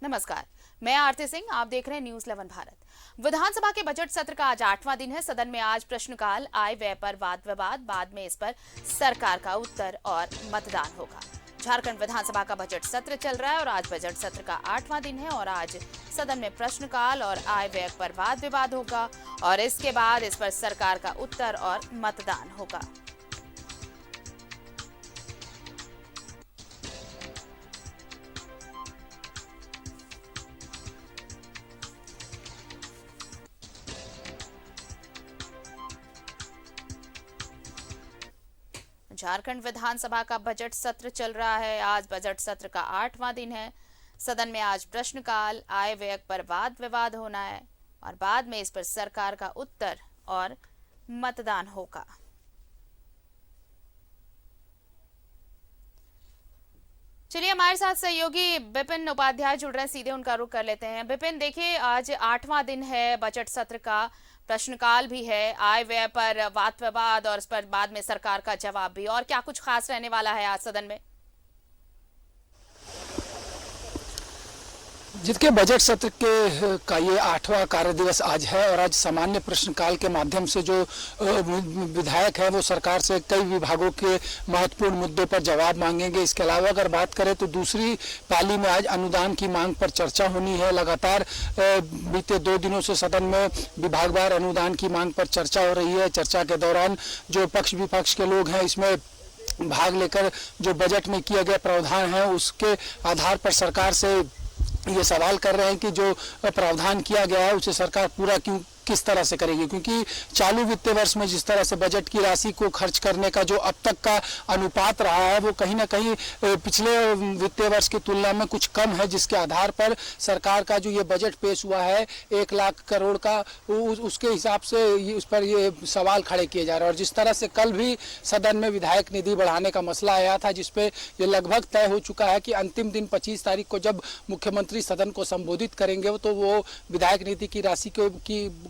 नमस्कार, मैं आरती सिंह। आप देख रहे हैं न्यूज 11 भारत। विधानसभा के बजट सत्र का आज 8वां दिन है। सदन में आज प्रश्नकाल, आय व्यय पर वाद विवाद, बाद में इस पर सरकार का उत्तर और मतदान होगा। झारखंड विधानसभा का बजट सत्र चल रहा है और आज बजट सत्र का 8वां दिन है और आज सदन में प्रश्नकाल और आय व्यय पर वाद विवाद होगा और इसके बाद इस पर सरकार का उत्तर और मतदान होगा। झारखंड विधानसभा का बजट सत्र चल रहा है। आज बजट सत्र का 8वां दिन है। सदन में आज प्रश्नकाल, आय व्यय पर वाद विवाद होना है और बाद में इस पर सरकार का उत्तर और मतदान होगा। चलिए, हमारे साथ सहयोगी विपिन उपाध्याय जुड़ रहे हैं, सीधे उनका रुख कर लेते हैं। विपिन, देखिए, आज 8वां दिन है बजट सत्र का, प्रश्नकाल भी है, आय व्यय पर वाद विवाद और इस पर बाद में सरकार का जवाब भी। और क्या कुछ खास रहने वाला है आज सदन में? जिसके बजट सत्र के का ये 8वां कार्य दिवस आज है और आज सामान्य प्रश्नकाल के माध्यम से जो विधायक है वो सरकार से कई विभागों के महत्वपूर्ण मुद्दों पर जवाब मांगेंगे। इसके अलावा अगर बात करें तो दूसरी पाली में आज अनुदान की मांग पर चर्चा होनी है। लगातार बीते 2 दिनों से सदन में विभागवार अनुदान की मांग पर चर्चा हो रही है। चर्चा के दौरान जो पक्ष विपक्ष के लोग हैं इसमें भाग लेकर जो बजट में किए गए प्रावधान हैं उसके आधार पर सरकार से ये सवाल कर रहे हैं कि जो प्रावधान किया गया है उसे सरकार पूरा किस तरह से करेगी, क्योंकि चालू वित्तीय वर्ष में जिस तरह से बजट की राशि को खर्च करने का जो अब तक का अनुपात रहा है वो कहीं ना कहीं पिछले वित्तीय वर्ष की तुलना में कुछ कम है, जिसके आधार पर सरकार का जो ये बजट पेश हुआ है 1 लाख करोड़ का, उसके हिसाब से उस पर ये सवाल खड़े किए जा रहे हैं। और जिस तरह से कल भी सदन में विधायक निधि बढ़ाने का मसला आया था जिसपे ये लगभग तय हो चुका है कि अंतिम दिन 25 तारीख को जब मुख्यमंत्री सदन को संबोधित करेंगे तो वो विधायक निधि की राशि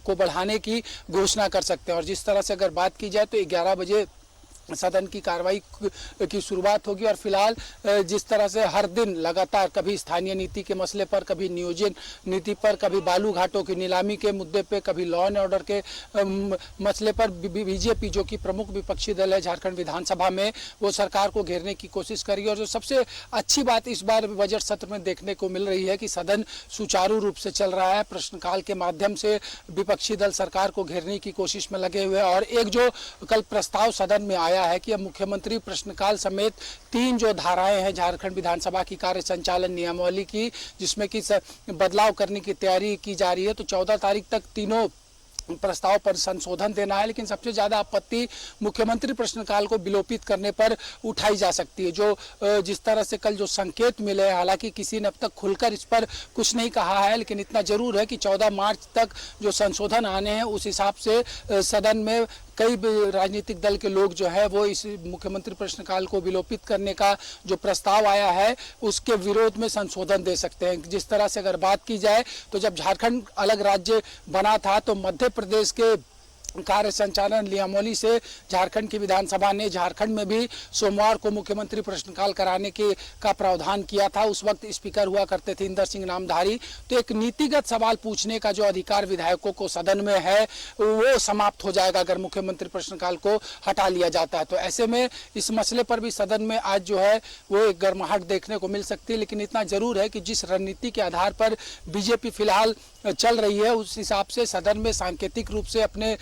को बढ़ाने की घोषणा कर सकते हैं। और जिस तरह से अगर बात की जाए तो 11 बजे सदन की कार्रवाई की शुरुआत होगी और फिलहाल जिस तरह से हर दिन लगातार कभी स्थानीय नीति के मसले पर, कभी नियोजन नीति पर, कभी बालू घाटों की नीलामी के मुद्दे पे, कभी लॉ एंड ऑर्डर के मसले पर बीजेपी जो कि प्रमुख विपक्षी दल है झारखंड विधानसभा में, वो सरकार को घेरने की कोशिश करी। और जो सबसे अच्छी बात इस बार बजट सत्र में देखने को मिल रही है कि सदन सुचारू रूप से चल रहा है। प्रश्नकाल के माध्यम से विपक्षी दल सरकार को घेरने की कोशिश में लगे हुए और एक जो कल प्रस्ताव सदन में आया है कि अब मुख्यमंत्री प्रश्नकाल समेत 3 जो धाराएं हैं झारखंड विधानसभा की कार्य संचालन नियमावली की, जिसमें कि बदलाव करने की तैयारी की जा रही है, तो 14 तारीख तक तीनों प्रस्ताव पर संशोधन देना है। लेकिन सबसे ज्यादा आपत्ति मुख्यमंत्री प्रश्नकाल को विलोपित करने पर उठाई जा सकती है। जो जिस तरह से कल जो संकेत मिले, हालांकि किसी ने अब तक खुलकर इस पर कुछ नहीं कहा है, लेकिन इतना जरूर है कि 14 मार्च तक जो संशोधन आने हैं उस हिसाब से सदन में कई राजनीतिक दल के लोग जो है वो इस मुख्यमंत्री प्रश्नकाल को विलोपित करने का जो प्रस्ताव आया है उसके विरोध में संशोधन दे सकते हैं। जिस तरह से अगर बात की जाए तो जब झारखंड अलग राज्य बना था तो मध्य प्रदेश के कार्य संचालन नियमावली से झारखंड की विधानसभा ने झारखंड में भी सोमवार को मुख्यमंत्री प्रश्नकाल कराने का प्रावधान किया था। उस वक्त स्पीकर हुआ करते थे इंदर सिंह नामधारी। तो एक नीतिगत सवाल पूछने का जो अधिकार विधायकों को सदन में है वो समाप्त हो जाएगा अगर मुख्यमंत्री प्रश्नकाल को हटा लिया जाता है। तो ऐसे में इस मसले पर भी सदन में आज जो है वो एक गर्माहट देखने को मिल सकती है। लेकिन इतना जरूर है कि जिस रणनीति के आधार पर बीजेपी फिलहाल चल रही है उस हिसाब से सदन में सांकेतिक रूप से अपने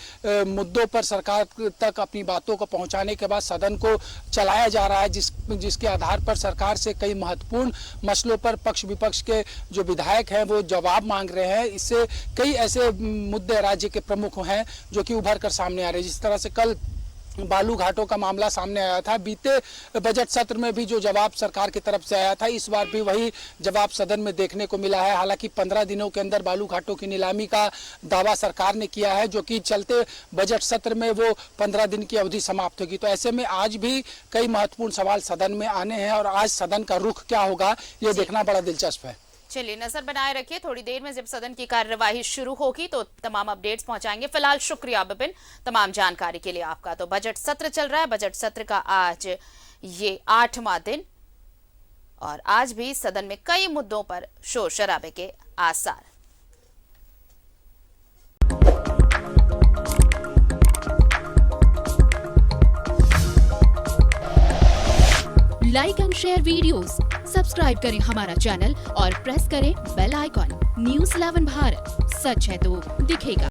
मुद्दों पर सरकार तक अपनी बातों को पहुंचाने के बाद सदन को चलाया जा रहा है, जिसके आधार पर सरकार से कई महत्वपूर्ण मसलों पर पक्ष विपक्ष के जो विधायक हैं वो जवाब मांग रहे हैं। इससे कई ऐसे मुद्दे राज्य के प्रमुख हैं जो कि उभर कर सामने आ रहे हैं। जिस तरह से कल बालू घाटों का मामला सामने आया था, बीते बजट सत्र में भी जो जवाब सरकार की तरफ से आया था इस बार भी वही जवाब सदन में देखने को मिला है। हालांकि 15 दिनों के अंदर बालू घाटों की नीलामी का दावा सरकार ने किया है, जो कि चलते बजट सत्र में वो 15 दिन की अवधि समाप्त होगी। तो ऐसे में आज भी कई महत्वपूर्ण सवाल सदन में आने हैं और आज सदन का रुख क्या होगा ये देखना बड़ा दिलचस्प है। चलिए, नजर बनाए रखिए। थोड़ी देर में जब सदन की कार्यवाही शुरू होगी तो तमाम अपडेट्स पहुंचाएंगे। फिलहाल शुक्रिया विपिन तमाम जानकारी के लिए आपका। तो बजट सत्र चल रहा है, बजट सत्र का आज ये 8वां दिन और आज भी सदन में कई मुद्दों पर शोर शराबे के आसार। Like and share videos, subscribe करें हमारा चैनल और प्रेस करें बेल आइकॉन। न्यूज़ 11 भारत, सच है तो दिखेगा।